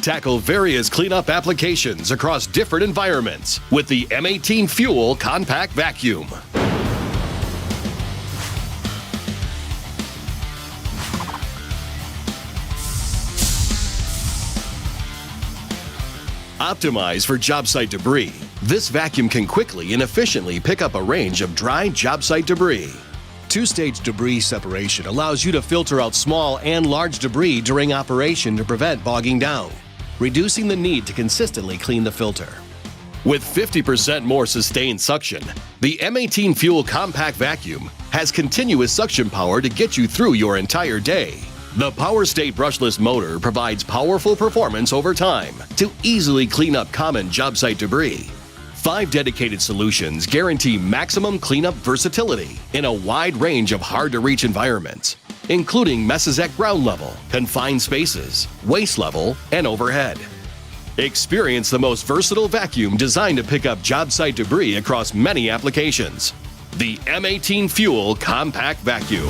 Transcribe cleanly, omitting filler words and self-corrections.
Tackle various cleanup applications across different environments with the M18 FUEL Compact Vacuum. Optimized for job site debris, this vacuum can quickly and efficiently pick up a range of dry job site debris. Two-stage debris separation allows you to filter out small and large debris during operation to prevent bogging down, reducing the need to consistently clean the filter. With 50% more sustained suction, the M18 FUEL Compact Vacuum has continuous suction power to get you through your entire day. The POWERSTATE Brushless Motor provides powerful performance over time to easily clean up common job site debris. 5 dedicated solutions guarantee maximum cleanup versatility in a wide range of hard-to-reach environments, including messes at ground level, confined spaces, waist level, and overhead. Experience the most versatile vacuum designed to pick up job site debris across many applications. The M18 FUEL Compact Vacuum.